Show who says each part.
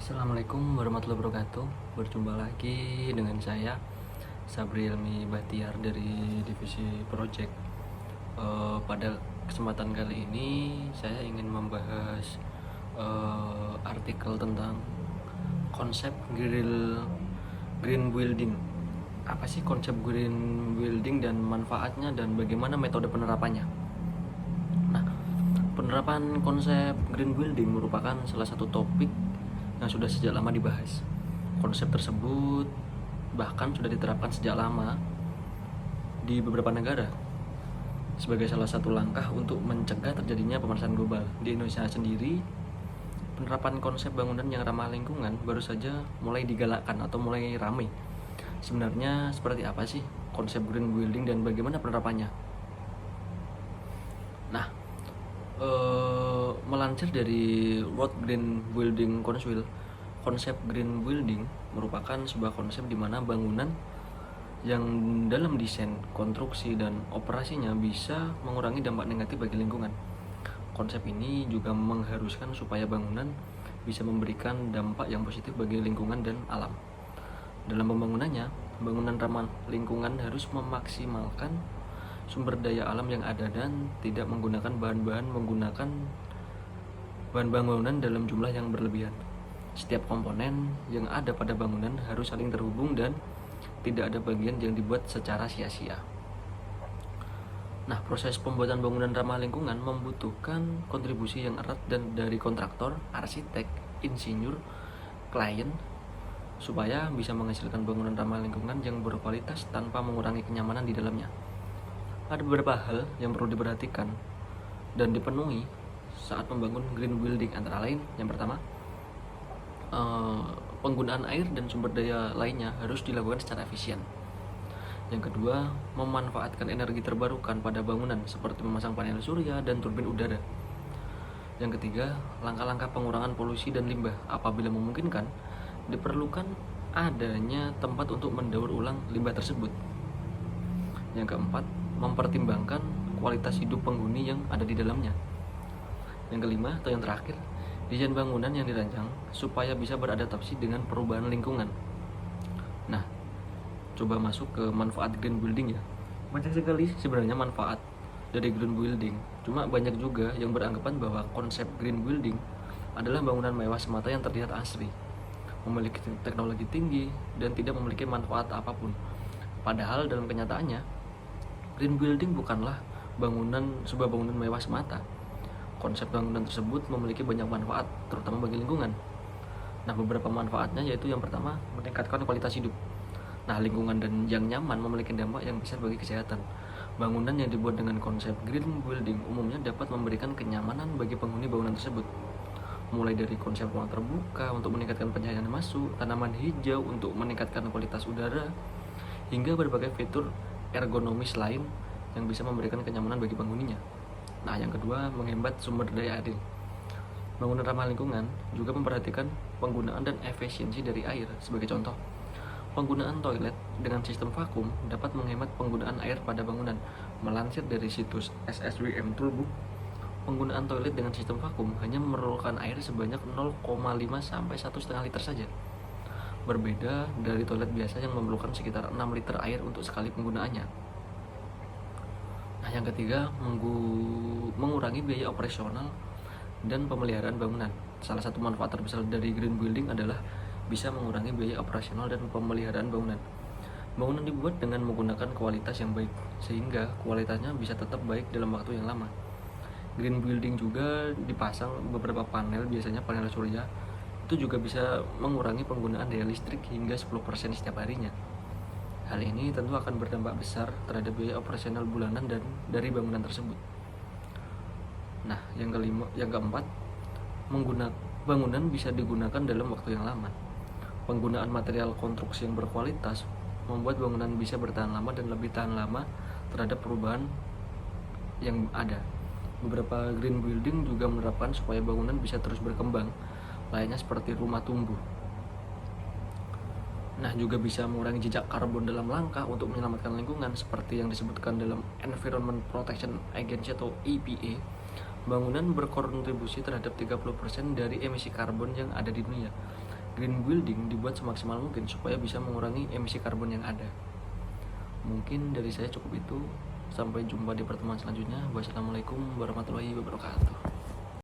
Speaker 1: Assalamualaikum warahmatullahi wabarakatuh. Berjumpa lagi dengan saya Sabri Ilmi Bahtiar dari divisi project. Pada kesempatan kali ini saya ingin membahas artikel tentang konsep green building. Apa sih konsep green building dan manfaatnya dan bagaimana metode penerapannya? Nah, penerapan konsep green building merupakan salah satu topik yang sudah sejak lama dibahas. Konsep tersebut bahkan sudah diterapkan sejak lama di beberapa negara sebagai salah satu langkah untuk mencegah terjadinya pemanasan global. Di Indonesia sendiri, penerapan konsep bangunan yang ramah lingkungan baru saja mulai digalakkan atau mulai ramai. Sebenarnya seperti apa sih konsep green building dan bagaimana penerapannya? Nah, melansir dari World Green Building Council, konsep green building merupakan sebuah konsep di mana bangunan yang dalam desain, konstruksi, dan operasinya bisa mengurangi dampak negatif bagi lingkungan. Konsep ini juga mengharuskan supaya bangunan bisa memberikan dampak yang positif bagi lingkungan dan alam. Dalam pembangunannya, bangunan ramah lingkungan harus memaksimalkan sumber daya alam yang ada dan tidak menggunakan bahan bangunan dalam jumlah yang berlebihan. Setiap komponen yang ada pada bangunan harus saling terhubung dan tidak ada bagian yang dibuat secara sia-sia. Nah, proses pembuatan bangunan ramah lingkungan membutuhkan kontribusi yang erat dan dari kontraktor, arsitek, insinyur, klien, supaya bisa menghasilkan bangunan ramah lingkungan yang berkualitas tanpa mengurangi kenyamanan di dalamnya. Ada beberapa hal yang perlu diperhatikan dan dipenuhi saat membangun green building, antara lain yang pertama, penggunaan air dan sumber daya lainnya harus dilakukan secara efisien. Yang kedua, memanfaatkan energi terbarukan pada bangunan seperti memasang panel surya dan turbin udara. Yang ketiga, langkah-langkah pengurangan polusi dan limbah. Apabila memungkinkan, diperlukan adanya tempat untuk mendaur ulang limbah tersebut. Yang keempat, mempertimbangkan kualitas hidup penghuni yang ada di dalamnya. Yang kelima atau yang terakhir, desain bangunan yang dirancang supaya bisa beradaptasi dengan perubahan lingkungan. Nah, coba masuk ke manfaat green building ya. Banyak sekali sebenarnya manfaat dari green building. Cuma banyak juga yang beranggapan bahwa konsep green building adalah bangunan mewah semata yang terlihat asri, memiliki teknologi tinggi, dan tidak memiliki manfaat apapun. Padahal dalam kenyataannya, green building bukanlah sebuah bangunan mewah semata. Konsep bangunan tersebut memiliki banyak manfaat, terutama bagi lingkungan. Nah, beberapa manfaatnya yaitu yang pertama, meningkatkan kualitas hidup. Nah, lingkungan dan yang nyaman memiliki dampak yang besar bagi kesehatan. Bangunan yang dibuat dengan konsep green building umumnya dapat memberikan kenyamanan bagi penghuni bangunan tersebut. Mulai dari konsep ruang terbuka untuk meningkatkan pencahayaan masuk, tanaman hijau untuk meningkatkan kualitas udara, hingga berbagai fitur ergonomis lain yang bisa memberikan kenyamanan bagi penghuninya. Nah, yang kedua, menghemat sumber daya air. Bangunan ramah lingkungan juga memperhatikan penggunaan dan efisiensi dari air. Sebagai contoh, penggunaan toilet dengan sistem vakum dapat menghemat penggunaan air pada bangunan. Melansir dari situs SSWM Toolbook, penggunaan toilet dengan sistem vakum hanya memerlukan air sebanyak 0,5 sampai 1,5 liter saja. Berbeda dari toilet biasa yang memerlukan sekitar 6 liter air untuk sekali penggunaannya. Nah, yang ketiga, mengurangi biaya operasional dan pemeliharaan bangunan. Salah satu manfaat terbesar dari green building adalah bisa mengurangi biaya operasional dan pemeliharaan bangunan. Bangunan dibuat dengan menggunakan kualitas yang baik, sehingga kualitasnya bisa tetap baik dalam waktu yang lama. Green building juga dipasang beberapa panel, biasanya panel surya. Itu juga bisa mengurangi penggunaan daya listrik hingga 10% setiap harinya. Hal ini tentu akan berdampak besar terhadap biaya operasional bulanan dan dari bangunan tersebut. Nah, yang keempat, bangunan bisa digunakan dalam waktu yang lama. Penggunaan material konstruksi yang berkualitas membuat bangunan bisa bertahan lama dan lebih tahan lama terhadap perubahan yang ada. Beberapa green building juga menerapkan supaya bangunan bisa terus berkembang, layaknya seperti rumah tumbuh. Nah, juga bisa mengurangi jejak karbon dalam langkah untuk menyelamatkan lingkungan seperti yang disebutkan dalam Environment Protection Agency atau EPA. Bangunan berkontribusi terhadap 30% dari emisi karbon yang ada di dunia. Green building dibuat semaksimal mungkin supaya bisa mengurangi emisi karbon yang ada. Mungkin dari saya cukup itu. Sampai jumpa di pertemuan selanjutnya. Wassalamualaikum warahmatullahi wabarakatuh.